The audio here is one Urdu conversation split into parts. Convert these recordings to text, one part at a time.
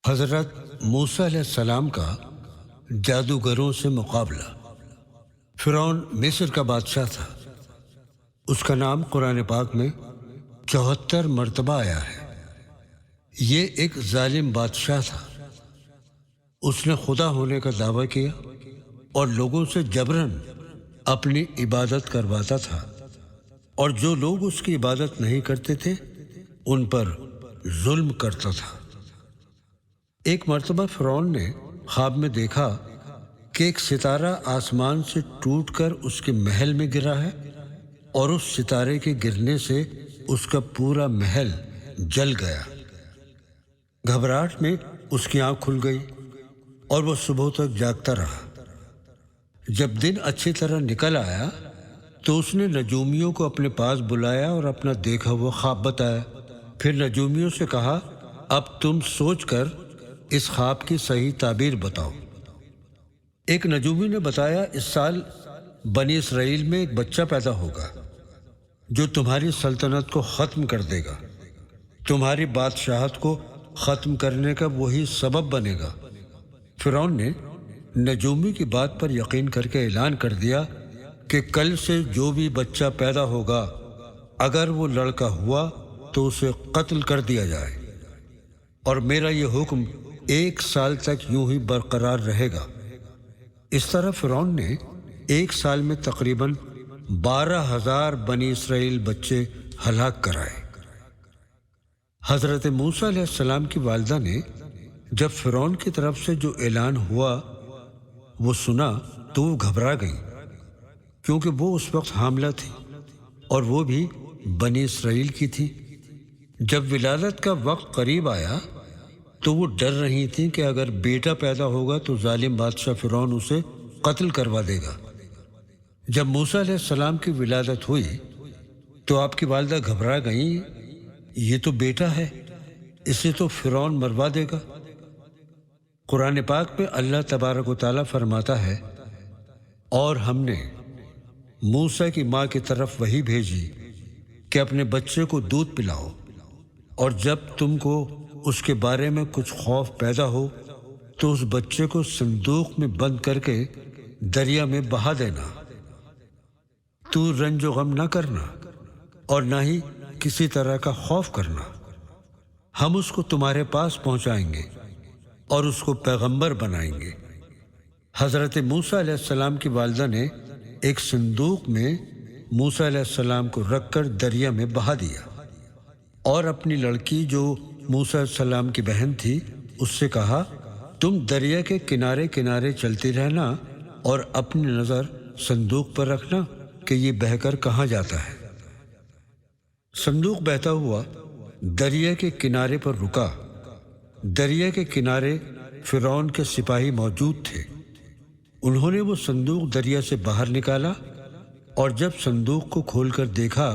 حضرت موسیٰ علیہ السلام کا جادوگروں سے مقابلہ۔ فرعون مصر کا بادشاہ تھا۔ اس کا نام قرآن پاک میں 74 مرتبہ آیا ہے۔ یہ ایک ظالم بادشاہ تھا۔ اس نے خدا ہونے کا دعویٰ کیا اور لوگوں سے جبراً اپنی عبادت کرواتا تھا، اور جو لوگ اس کی عبادت نہیں کرتے تھے ان پر ظلم کرتا تھا۔ ایک مرتبہ فرعون نے خواب میں دیکھا کہ ایک ستارہ آسمان سے ٹوٹ کر اس کے محل میں گرا ہے، اور اس ستارے کے گرنے سے اس کا پورا محل جل گیا۔ گھبراہٹ میں اس کی آنکھ کھل گئی اور وہ صبح تک جاگتا رہا۔ جب دن اچھی طرح نکل آیا تو اس نے نجومیوں کو اپنے پاس بلایا اور اپنا دیکھا ہوا خواب بتایا۔ پھر نجومیوں سے کہا، اب تم سوچ کر اس خواب کی صحیح تعبیر بتاؤ۔ ایک نجومی نے بتایا، اس سال بنی اسرائیل میں ایک بچہ پیدا ہوگا جو تمہاری سلطنت کو ختم کر دے گا، تمہاری بادشاہت کو ختم کرنے کا وہی سبب بنے گا۔ فرعون نے نجومی کی بات پر یقین کر کے اعلان کر دیا کہ کل سے جو بھی بچہ پیدا ہوگا، اگر وہ لڑکا ہوا تو اسے قتل کر دیا جائے، اور میرا یہ حکم 1 سال تک یوں ہی برقرار رہے گا۔ اس طرح فرعون نے 1 سال میں تقریباً 12,000 بنی اسرائیل بچے ہلاک کرائے۔ حضرت موسیٰ علیہ السلام کی والدہ نے جب فرعون کی طرف سے جو اعلان ہوا وہ سنا تو وہ گھبرا گئی، کیونکہ وہ اس وقت حاملہ تھی اور وہ بھی بنی اسرائیل کی تھی۔ جب ولادت کا وقت قریب آیا تو وہ ڈر رہی تھیں کہ اگر بیٹا پیدا ہوگا تو ظالم بادشاہ فرعون اسے قتل کروا دے گا۔ جب موسیٰ علیہ السلام کی ولادت ہوئی تو آپ کی والدہ گھبرا گئیں، یہ تو بیٹا ہے، اسے تو فرعون مروا دے گا۔ قرآن پاک میں اللہ تبارک و تعالیٰ فرماتا ہے، اور ہم نے موسیٰ کی ماں کی طرف وحی بھیجی کہ اپنے بچے کو دودھ پلاؤ، اور جب تم کو اس کے بارے میں کچھ خوف پیدا ہو تو اس بچے کو صندوق میں بند کر کے دریا میں بہا دینا۔ تو رنج و غم نہ کرنا اور نہ ہی کسی طرح کا خوف کرنا، ہم اس کو تمہارے پاس پہنچائیں گے اور اس کو پیغمبر بنائیں گے۔ حضرت موسیٰ علیہ السلام کی والدہ نے ایک صندوق میں موسیٰ علیہ السلام کو رکھ کر دریا میں بہا دیا، اور اپنی لڑکی جو موسیٰ علیہ السلام کی بہن تھی اس سے کہا، تم دریا کے کنارے کنارے چلتی رہنا اور اپنی نظر صندوق پر رکھنا کہ یہ بہہ کر کہاں جاتا ہے۔ صندوق بہتا ہوا دریا کے کنارے پر رکا۔ دریا کے کنارے فرعون کے سپاہی موجود تھے۔ انہوں نے وہ صندوق دریا سے باہر نکالا، اور جب صندوق کو کھول کر دیکھا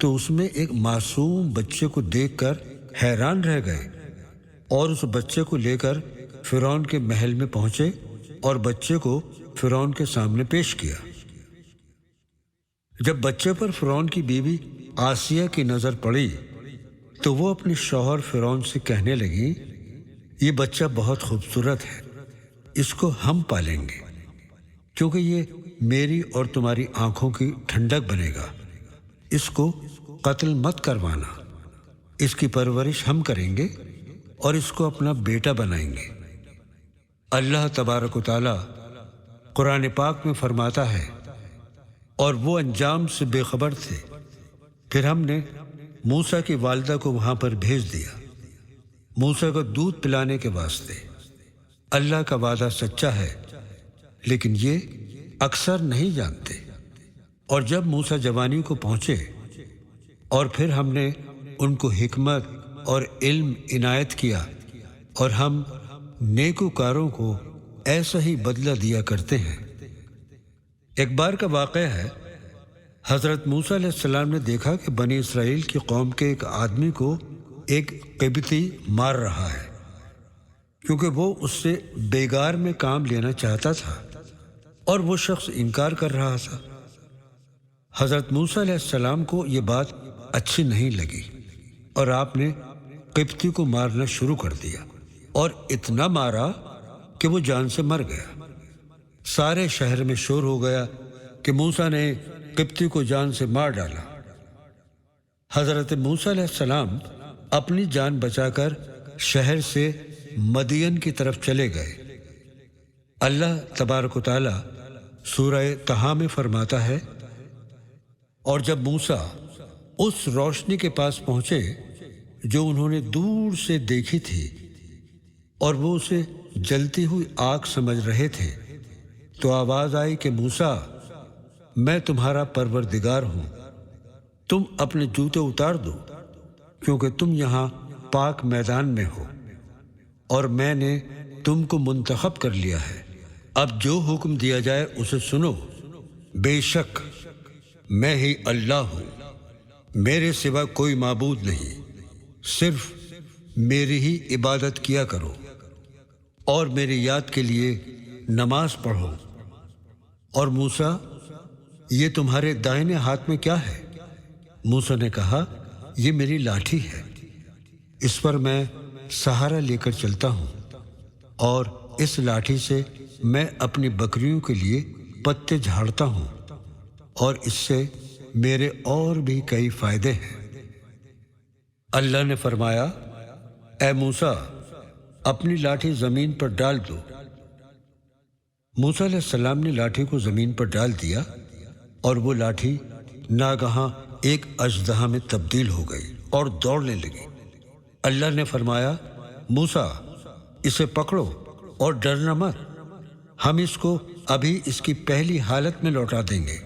تو اس میں ایک معصوم بچے کو دیکھ کر حیران رہ گئے، اور اس بچے کو لے کر فرعون کے محل میں پہنچے اور بچے کو فرعون کے سامنے پیش کیا۔ جب بچے پر فرعون کی بیوی آسیہ کی نظر پڑی تو وہ اپنے شوہر فرعون سے کہنے لگی، یہ بچہ بہت خوبصورت ہے، اس کو ہم پالیں گے، کیونکہ یہ میری اور تمہاری آنکھوں کی ٹھنڈک بنے گا۔ اس کو قتل مت کروانا، اس کی پرورش ہم کریں گے اور اس کو اپنا بیٹا بنائیں گے۔ اللہ تبارک و تعالیٰ قرآن پاک میں فرماتا ہے، اور وہ انجام سے بے خبر تھے۔ پھر ہم نے موسیٰ کی والدہ کو وہاں پر بھیج دیا، موسیٰ کو دودھ پلانے کے واسطے۔ اللہ کا وعدہ سچا ہے، لیکن یہ اکثر نہیں جانتے۔ اور جب موسیٰ جوانی کو پہنچے اور پھر ہم نے ان کو حکمت اور علم عنایت کیا، اور ہم نیکوکاروں کو ایسا ہی بدلہ دیا کرتے ہیں۔ ایک بار کا واقعہ ہے، حضرت موسیٰ علیہ السلام نے دیکھا کہ بنی اسرائیل کی قوم کے ایک آدمی کو ایک قبطی مار رہا ہے، کیونکہ وہ اس سے بیگار میں کام لینا چاہتا تھا، اور وہ شخص انکار کر رہا تھا۔ حضرت موسیٰ علیہ السلام کو یہ بات اچھی نہیں لگی، اور آپ نے قبطی کو مارنا شروع کر دیا۔ اور اتنا مارا کہ وہ جان سے مر گیا۔ سارے شہر میں شور ہو گیا کہ موسیٰ نے قبطی کو جان سے مار ڈالا۔ حضرت موسیٰ علیہ السلام اپنی جان بچا کر شہر سے مدین کی طرف چلے گئے۔ اللہ تبارک و تعالی سورہ طٰہٰ میں فرماتا ہے، اور جب موسیٰ اس روشنی کے پاس پہنچے جو انہوں نے دور سے دیکھی تھی اور وہ اسے جلتی ہوئی آگ سمجھ رہے تھے، تو آواز آئی کہ موسیٰ، میں تمہارا پروردگار ہوں، تم اپنے جوتے اتار دو، کیونکہ تم یہاں پاک میدان میں ہو اور میں نے تم کو منتخب کر لیا ہے۔ اب جو حکم دیا جائے اسے سنو، بے شک میں ہی اللہ ہوں، میرے سوا کوئی معبود نہیں، صرف میری ہی عبادت کیا کرو اور میری یاد کے لیے نماز پڑھو۔ اور موسیٰ، یہ تمہارے دائیں ہاتھ میں کیا ہے؟ موسیٰ نے کہا، یہ میری لاٹھی ہے، اس پر میں سہارا لے کر چلتا ہوں، اور اس لاٹھی سے میں اپنی بکریوں کے لیے پتے جھاڑتا ہوں، اور اس سے میرے اور بھی کئی فائدے ہیں۔ اللہ نے فرمایا، اے موسیٰ، اپنی لاٹھی زمین پر ڈال دو۔ موسیٰ علیہ السلام نے لاٹھی کو زمین پر ڈال دیا، اور وہ لاٹھی ناگہاں ایک اژدہا میں تبدیل ہو گئی اور دوڑنے لگی۔ اللہ نے فرمایا، موسیٰ، اسے پکڑو اور ڈرنا مت، ہم اس کو ابھی اس کی پہلی حالت میں لوٹا دیں گے۔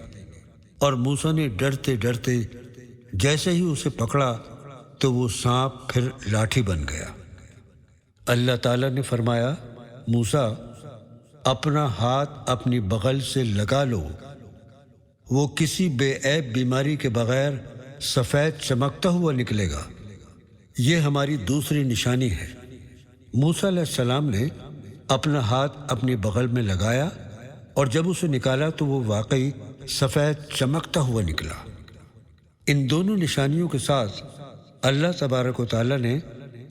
اور موسیٰ نے ڈرتے ڈرتے جیسے ہی اسے پکڑا تو وہ سانپ پھر لاٹھی بن گیا۔ اللہ تعالیٰ نے فرمایا، موسیٰ، اپنا ہاتھ اپنی بغل سے لگا لو، وہ کسی بے عیب بیماری کے بغیر سفید چمکتا ہوا نکلے گا، یہ ہماری دوسری نشانی ہے۔ موسیٰ علیہ السلام نے اپنا ہاتھ اپنی بغل میں لگایا، اور جب اسے نکالا تو وہ واقعی سفید چمکتا ہوا نکلا۔ ان دونوں نشانیوں کے ساتھ اللہ تبارک و تعالیٰ نے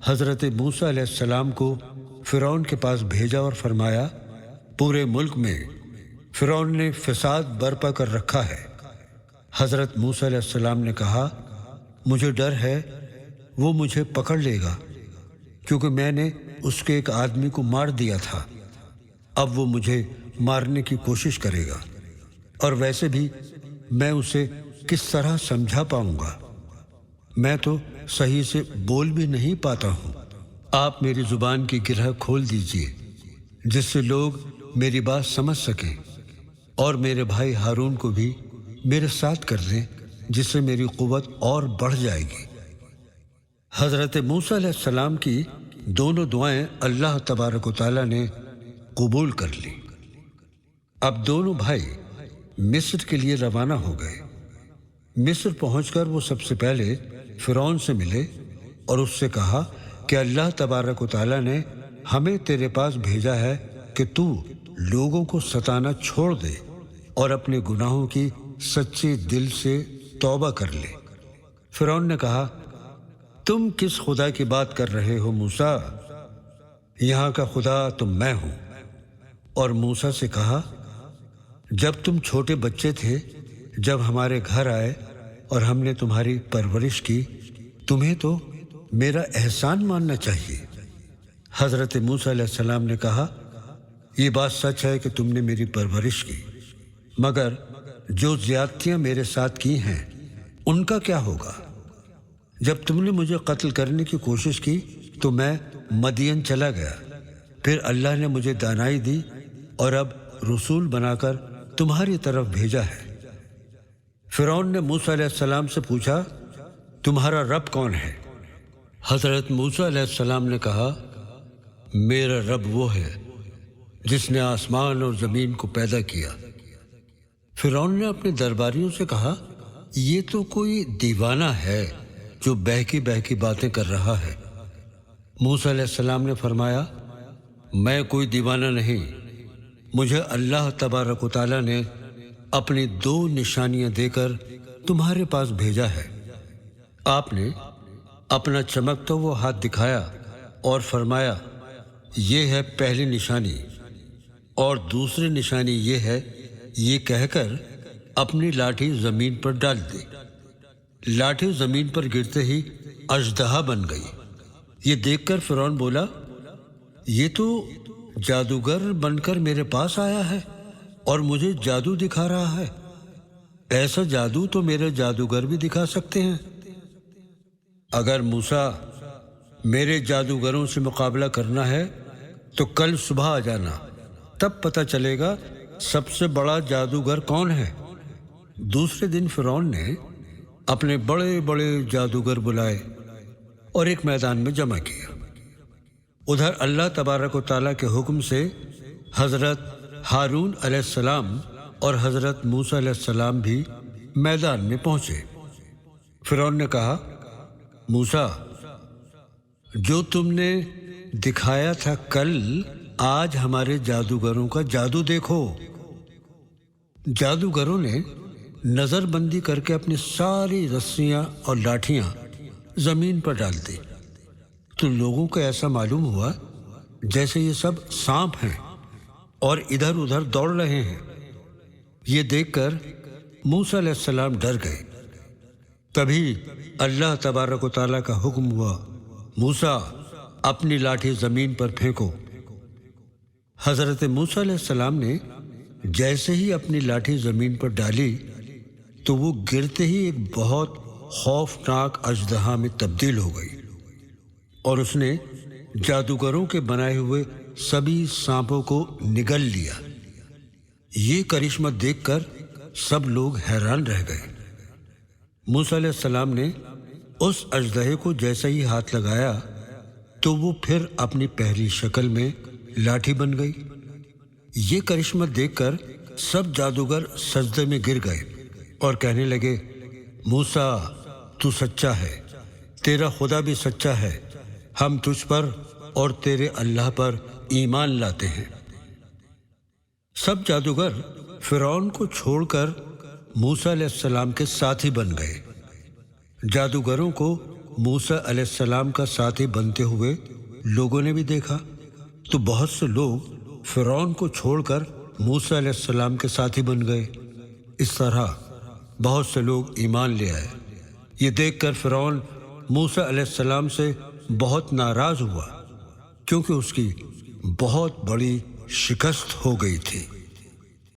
حضرت موسیٰ علیہ السلام کو فرعون کے پاس بھیجا اور فرمایا، پورے ملک میں فرعون نے فساد برپا کر رکھا ہے۔ حضرت موسیٰ علیہ السلام نے کہا، مجھے ڈر ہے وہ مجھے پکڑ لے گا، کیونکہ میں نے اس کے ایک آدمی کو مار دیا تھا، اب وہ مجھے مارنے کی کوشش کرے گا، اور ویسے بھی میں اسے کس طرح سمجھا پاؤں گا، میں تو صحیح سے بول بھی نہیں پاتا ہوں۔ آپ میری زبان کی گرہ کھول دیجئے جس سے لوگ میری بات سمجھ سکیں، اور میرے بھائی ہارون کو بھی میرے ساتھ کر دیں، جس سے میری قوت اور بڑھ جائے گی۔ حضرت موسیٰ علیہ السلام کی دونوں دعائیں اللہ تبارک و تعالیٰ نے قبول کر لی۔ اب دونوں بھائی مصر کے لیے روانہ ہو گئے۔ مصر پہنچ کر وہ سب سے پہلے فرعون سے ملے اور اس سے کہا کہ اللہ تبارک و تعالیٰ نے ہمیں تیرے پاس بھیجا ہے کہ تو لوگوں کو ستانا چھوڑ دے اور اپنے گناہوں کی سچے دل سے توبہ کر لے۔ فرعون نے کہا، تم کس خدا کی بات کر رہے ہو موسیٰ؟ یہاں کا خدا تو میں ہوں۔ اور موسیٰ سے کہا، جب تم چھوٹے بچے تھے، جب ہمارے گھر آئے اور ہم نے تمہاری پرورش کی، تمہیں تو میرا احسان ماننا چاہیے۔ حضرت موسیٰ علیہ السلام نے کہا، یہ بات سچ ہے کہ تم نے میری پرورش کی، مگر جو زیادتیاں میرے ساتھ کی ہیں ان کا کیا ہوگا؟ جب تم نے مجھے قتل کرنے کی کوشش کی تو میں مدین چلا گیا، پھر اللہ نے مجھے دانائی دی اور اب رسول بنا کر تمہاری طرف بھیجا ہے۔ فرعون نے موسیٰ علیہ السلام سے پوچھا، تمہارا رب کون ہے؟ حضرت موسیٰ علیہ السلام نے کہا، میرا رب وہ ہے جس نے آسمان اور زمین کو پیدا کیا۔ فرعون نے اپنے درباریوں سے کہا، یہ تو کوئی دیوانہ ہے جو بہکی بہکی باتیں کر رہا ہے۔ موسیٰ علیہ السلام نے فرمایا، میں کوئی دیوانہ نہیں، مجھے اللہ تبارک و تعالیٰ نے اپنی 2 نشانیاں دے کر تمہارے پاس بھیجا ہے۔ آپ نے اپنا چمکتا ہوا ہاتھ دکھایا اور فرمایا، یہ ہے پہلی نشانی، اور دوسری نشانی یہ ہے، یہ کہہ کر اپنی لاٹھی زمین پر ڈال دی۔ لاٹھی زمین پر گرتے ہی اژدہا بن گئی۔ یہ دیکھ کر فرعون بولا، یہ تو جادوگر بن کر میرے پاس آیا ہے اور مجھے جادو دکھا رہا ہے۔ ایسا جادو تو میرے جادوگر بھی دکھا سکتے ہیں۔ اگر موسیٰ میرے جادوگروں سے مقابلہ کرنا ہے تو کل صبح آ جانا، تب پتہ چلے گا سب سے بڑا جادوگر کون ہے۔ دوسرے دن فرعون نے اپنے بڑے بڑے جادوگر بلائے اور ایک میدان میں جمع کیا۔ ادھر اللہ تبارک و تعالیٰ کے حکم سے حضرت ہارون علیہ السلام اور حضرت موسیٰ علیہ السلام بھی میدان میں پہنچے۔ فرعون نے کہا، موسیٰ، جو تم نے دکھایا تھا کل، آج ہمارے جادوگروں کا جادو دیکھو۔ جادوگروں نے نظر بندی کر کے اپنی ساری رسیاں اور لاٹھیاں زمین پر ڈال دی، تو لوگوں کو ایسا معلوم ہوا جیسے یہ سب سانپ ہیں اور ادھر ادھر دوڑ رہے ہیں۔ یہ دیکھ کر موسیٰ علیہ السلام ڈر گئے۔ تبھی اللہ تبارک و تعالیٰ کا حکم ہوا، موسیٰ اپنی لاٹھی زمین پر پھینکو۔ حضرت موسیٰ علیہ السلام نے جیسے ہی اپنی لاٹھی زمین پر ڈالی تو وہ گرتے ہی ایک بہت خوفناک اژدہا میں تبدیل ہو گئی، اور اس نے جادوگروں کے بنائے ہوئے سبھی سانپوں کو نگل لیا۔ یہ کرشمہ دیکھ کر سب لوگ حیران رہ گئے۔ موسیٰ علیہ السلام نے اس اژدہے کو جیسے ہی ہاتھ لگایا تو وہ پھر اپنی پہلی شکل میں لاٹھی بن گئی۔ یہ کرشمہ دیکھ کر سب جادوگر سجدے میں گر گئے اور کہنے لگے، موسیٰ تو سچا ہے، تیرا خدا بھی سچا ہے، ہم تجھ پر اور تیرے اللہ پر ایمان لاتے ہیں۔ سب جادوگر فرعون کو چھوڑ کر موسیٰ علیہ السلام کے ساتھی بن گئے۔ جادوگروں کو موسیٰ علیہ السلام کا ساتھی بنتے ہوئے لوگوں نے بھی دیکھا، تو بہت سے لوگ فرعون کو چھوڑ کر موسیٰ علیہ السلام کے ساتھی بن گئے۔ اس طرح بہت سے لوگ ایمان لے آئے۔ یہ دیکھ کر فرعون موسیٰ علیہ السلام سے بہت ناراض ہوا، کیونکہ اس کی بہت بڑی شکست ہو گئی تھی۔